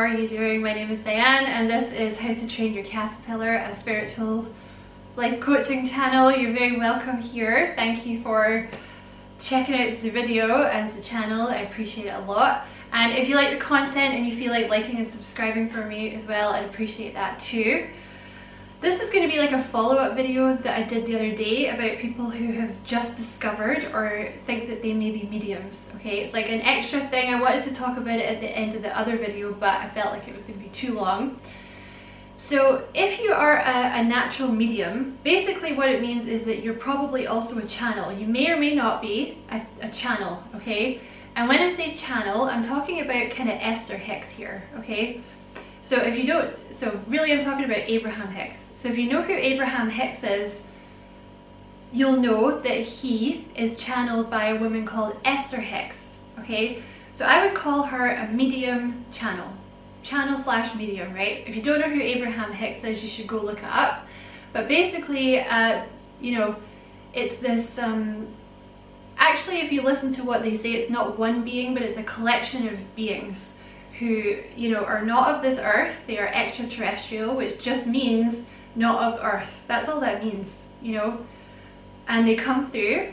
are you doing? My name is Diane and this is How to Train Your Caterpillar, a spiritual life coaching channel. You're very welcome here. Thank you for checking out the video and the channel. I appreciate it a lot. And if you like the content and you feel like liking and subscribing for me as well, I'd appreciate that too. This is going to be like a follow-up video that I did the other day about people who have just discovered or think that they may be mediums. Okay, it's like an extra thing. I wanted to talk about it at the end of the other video, but I felt like it was going to be too long. So if you are a natural medium, basically what it means is that you're probably also a channel. You may or may not be a channel, okay? And when I say channel, I'm talking about kind of Esther Hicks here, okay? So if you don't, so really I'm talking about Abraham Hicks. So if you know who Abraham Hicks is, you'll know that he is channeled by a woman called Esther Hicks, okay? So I would call her a medium channel slash medium, right? If you don't know who Abraham Hicks is, you should go look it up. But basically, you know, it's this, actually if you listen to what they say, it's not one being, but it's a collection of beings who, you know, are not of this earth. They are extraterrestrial, which just means not of earth. That's all that means, you know. And they come through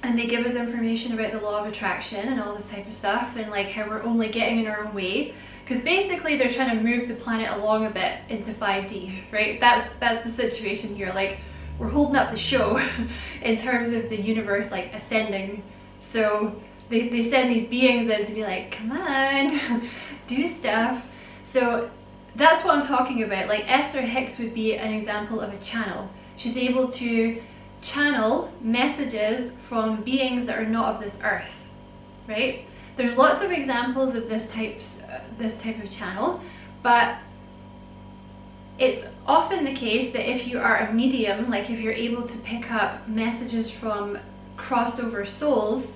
and they give us information about the law of attraction and all this type of stuff, and like how we're only getting in our own way, because basically they're trying to move the planet along a bit into 5D, right? That's the situation here. Like, we're holding up the show in terms of the universe like ascending. So they send these beings in to be like, come on, do stuff. So that's what I'm talking about. Like, Esther Hicks would be an example of a channel. She's able to channel messages from beings that are not of this earth, right? There's lots of examples of this type of channel, but it's often the case that if you are a medium, like if you're able to pick up messages from crossed over souls,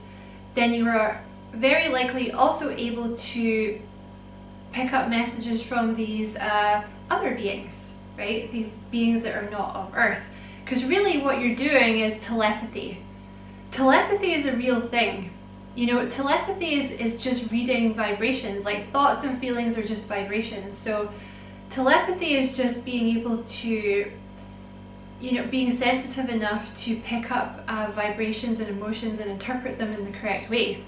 then you are very likely also able to pick up messages from these other beings, right? These beings that are not of Earth. Because really what you're doing is telepathy. Telepathy is a real thing. You know, telepathy is just reading vibrations. Like, thoughts and feelings are just vibrations. So telepathy is just being able to, you know, being sensitive enough to pick up vibrations and emotions and interpret them in the correct way.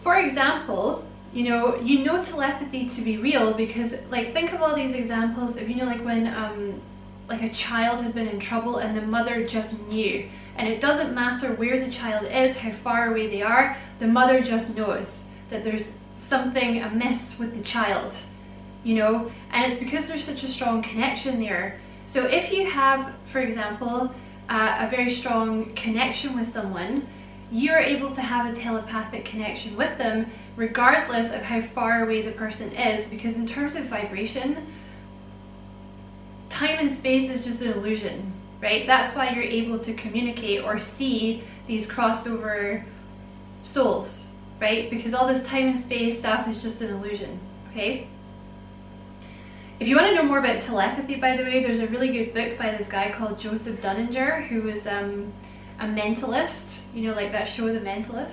For example, you know telepathy to be real because, like, think of all these examples of, you know, like when like a child has been in trouble and the mother just knew, and it doesn't matter where the child is, how far away they are, the mother just knows that there's something amiss with the child, you know, and it's because there's such a strong connection there. So if you have, for example, a very strong connection with someone, you're able to have a telepathic connection with them regardless of how far away the person is, because in terms of vibration, time and space is just an illusion, right? That's why you're able to communicate or see these crossed over souls, right? Because all this time and space stuff is just an illusion, okay? If you want to know more about telepathy, by the way, there's a really good book by this guy called Joseph Dunninger, who was a mentalist, you know, like that show The Mentalist.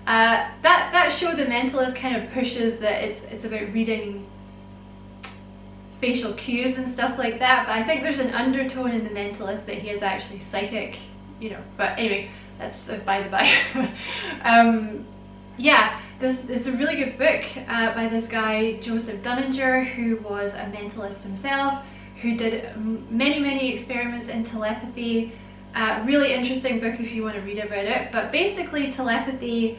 That show The Mentalist kind of pushes that it's about reading facial cues and stuff like that, but I think there's an undertone in The Mentalist that he is actually psychic, you know, but anyway, that's by the by. Yeah, this is a really good book by this guy Joseph Dunninger, who was a mentalist himself, who did many experiments in telepathy. Really interesting book if you want to read about it. But basically telepathy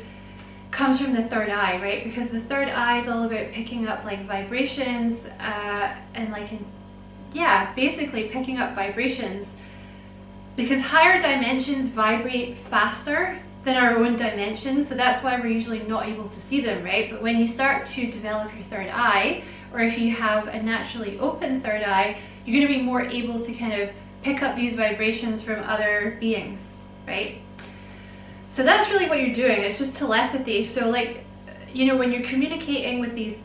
comes from the third eye, right? Because the third eye is all about picking up like vibrations and like, yeah, basically picking up vibrations, because higher dimensions vibrate faster than our own dimension, so that's why we're usually not able to see them, right? But when you start to develop your third eye, or if you have a naturally open third eye, you're going to be more able to kind of pick up these vibrations from other beings, right? So that's really what you're doing. It's just telepathy. So, like, you know, when you're communicating with these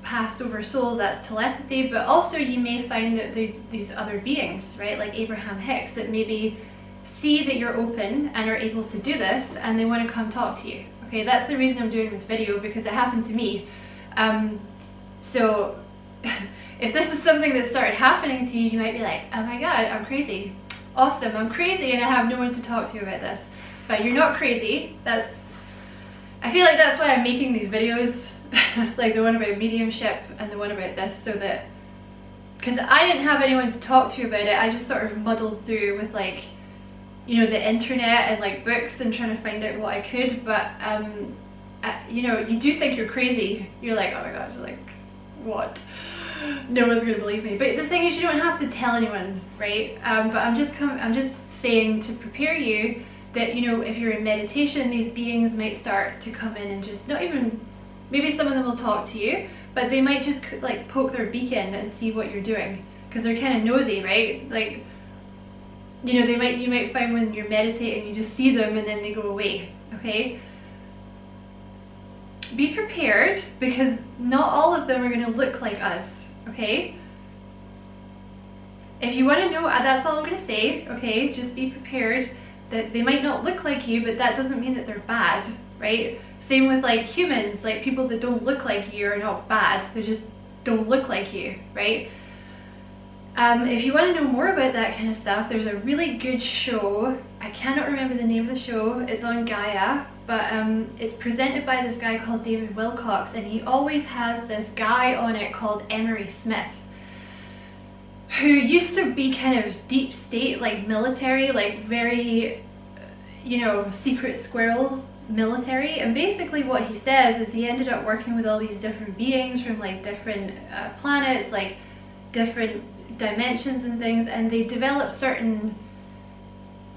passed over souls, that's telepathy, but also you may find that there's these other beings, right, like Abraham Hicks, that maybe see that you're open and are able to do this and they want to come talk to you. Okay, that's the reason I'm doing this video, because it happened to me. So if this is something that started happening to you, you might be like, oh my god, I'm crazy. Awesome, I'm crazy and I have no one to talk to about this. But you're not crazy. I feel like that's why I'm making these videos, like the one about mediumship and the one about this, so that, because I didn't have anyone to talk to about it, I just sort of muddled through with like, you know, the internet and like books and trying to find out what I could. But you know, you do think you're crazy. You're like, oh my god, like what? No one's gonna believe me. But the thing is, you don't have to tell anyone, right? But I'm just saying to prepare you that, you know, if you're in meditation, these beings might start to come in and just not even, maybe some of them will talk to you, but they might just like poke their beak in and see what you're doing, because they're kind of nosy, right? Like, you know, you might find when you're meditating, you just see them and then they go away, okay? Be prepared, because not all of them are going to look like us, okay? If you want to know, that's all I'm going to say, okay? Just be prepared that they might not look like you, but that doesn't mean that they're bad, right? Same with like humans, like people that don't look like you are not bad, they just don't look like you, right? If you want to know more about that kind of stuff, there's a really good show. I cannot remember the name of the show. It's on Gaia, but it's presented by this guy called David Wilcox, and he always has this guy on it called Emery Smith, who used to be kind of deep state, like military, like very, you know, secret squirrel military. And basically what he says is he ended up working with all these different beings from like different planets, like different dimensions and things, and they develop certain,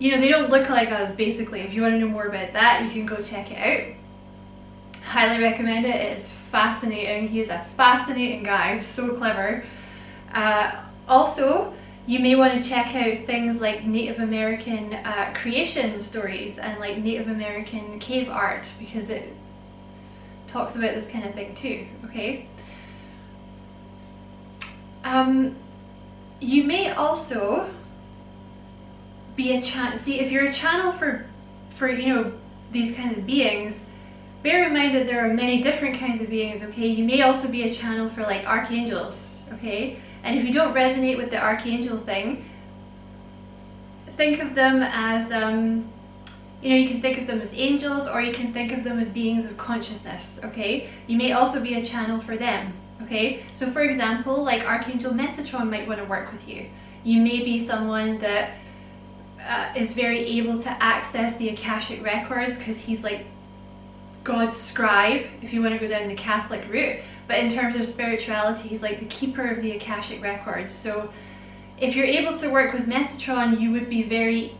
you know, they don't look like us basically. If you want to know more about that, you can go check it out. Highly recommend it. It's fascinating. He's a fascinating guy, so clever. Also, you may want to check out things like Native American creation stories and like Native American cave art, because it talks about this kind of thing too, okay? You may also be a channel. See, if you're a channel for you know, these kinds of beings, bear in mind that there are many different kinds of beings, okay? You may also be a channel for like archangels, okay? And if you don't resonate with the archangel thing, think of them as, you know, you can think of them as angels, or you can think of them as beings of consciousness, okay? You may also be a channel for them, okay? So for example, like Archangel Metatron might want to work with you. You may be someone that is very able to access the Akashic records, because he's like God's scribe, if you want to go down the Catholic route. But in terms of spirituality, he's like the keeper of the Akashic records. So if you're able to work with Metatron, you would be very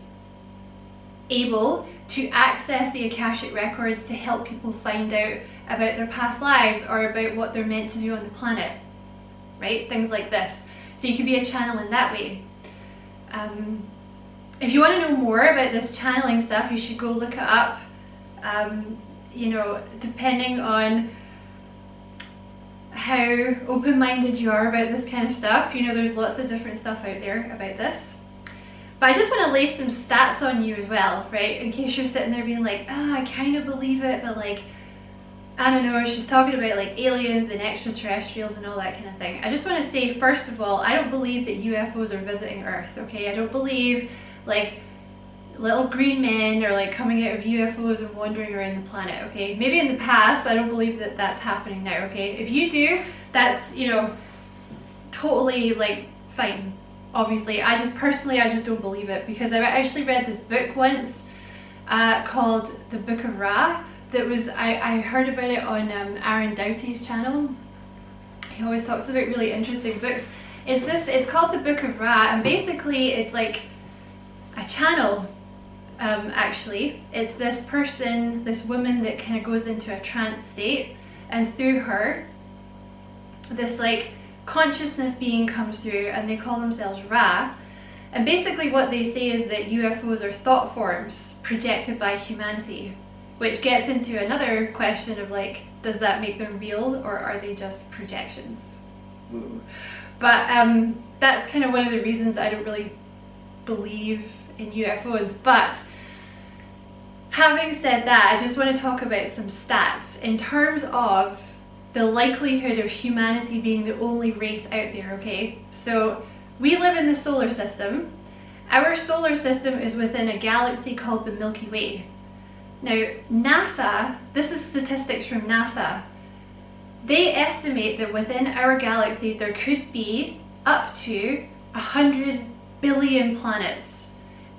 able to access the Akashic records to help people find out about their past lives, or about what they're meant to do on the planet, right? Things like this. So you could be a channel in that way. If you want to know more about this channeling stuff, you should go look it up. You know, depending on how open-minded you are about this kind of stuff, you know, there's lots of different stuff out there about this. But I just want to lay some stats on you as well, right? In case you're sitting there being like, oh, I kind of believe it, but like, I don't know, she's talking about like aliens and extraterrestrials and all that kind of thing. I just want to say, first of all, I don't believe that UFOs are visiting Earth, okay? I don't believe like little green men are like coming out of UFOs and wandering around the planet, okay? Maybe in the past, I don't believe that that's happening now, okay? If you do, that's, you know, totally like fine. Obviously, I just don't believe it, because I actually read this book once called The Book of Ra. That was, I heard about it on Aaron Doughty's channel. He always talks about really interesting books. It's called The Book of Ra, and basically it's like a channel. Actually, it's this person, this woman that kind of goes into a trance state, and through her, this like consciousness being comes through, and they call themselves Ra. And basically what they say is that UFOs are thought forms projected by humanity, which gets into another question of like, does that make them real, or are they just projections? Ooh. But that's kind of one of the reasons I don't really believe in UFOs. But having said that, I just want to talk about some stats in terms of the likelihood of humanity being the only race out there, okay? So we live in the solar system. Our solar system is within a galaxy called the Milky Way. Now, NASA, this is statistics from NASA, they estimate that within our galaxy there could be up to 100 billion planets.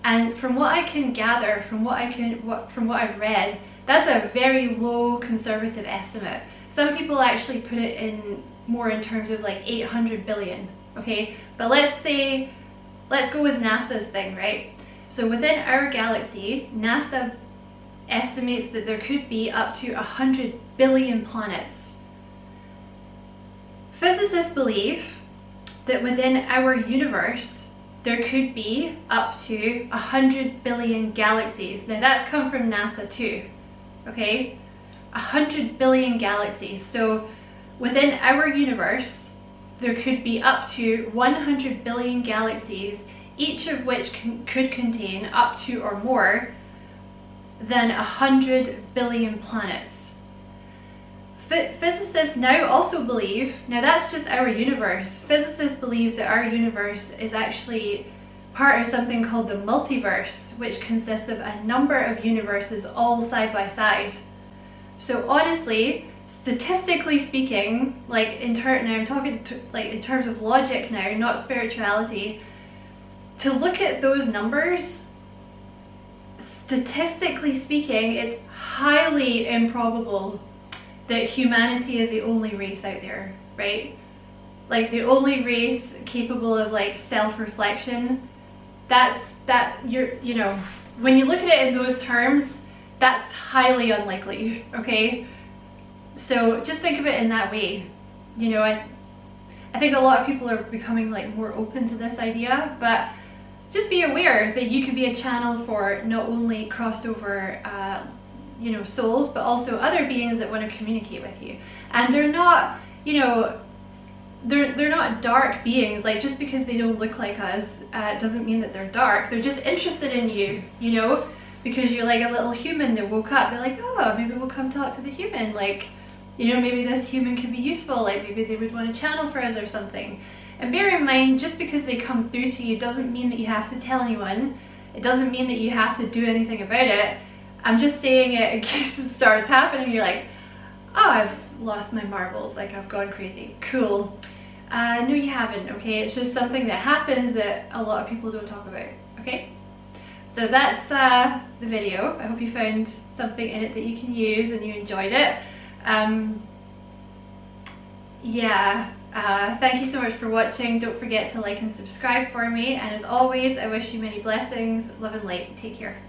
And from what I can gather, from what I've read, that's a very low conservative estimate. Some people actually put it in more in terms of like 800 billion, okay? But let's go with NASA's thing, right? So within our galaxy, NASA estimates that there could be up to 100 billion planets. Physicists believe that within our universe, there could be up to 100 billion galaxies. Now that's come from NASA too, okay? 100 billion galaxies. So within our universe, there could be up to 100 billion galaxies, each of which could contain up to or more than 100 billion planets. Physicists now also believe, now that's just our universe, physicists believe that our universe is actually part of something called the multiverse, which consists of a number of universes all side by side. So honestly, statistically speaking, like now I'm talking like in terms of logic now, not spirituality, to look at those numbers, statistically speaking, it's highly improbable that humanity is the only race out there, right? Like the only race capable of like self-reflection. You know, when you look at it in those terms, that's highly unlikely, okay? So just think of it in that way. You know, I think a lot of people are becoming like more open to this idea, but just be aware that you could be a channel for not only crossed over you know, souls, but also other beings that want to communicate with you. And they're not, you know, they're not dark beings. Like just because they don't look like us doesn't mean that they're dark. They're just interested in you, you know, because you're like a little human that woke up. They're like, oh, maybe we'll come talk to the human. Like, you know, maybe this human could be useful. Like maybe they would want to channel for us or something. And bear in mind, just because they come through to you doesn't mean that you have to tell anyone. It doesn't mean that you have to do anything about it. I'm just saying it in case it starts happening. You're like, oh, I've lost my marbles, like I've gone crazy. Cool. No, you haven't, okay? It's just something that happens that a lot of people don't talk about, okay? So that's the video. I hope you found something in it that you can use and you enjoyed it. Thank you so much for watching. Don't forget to like and subscribe for me. And as always, I wish you many blessings, love and light. Take care.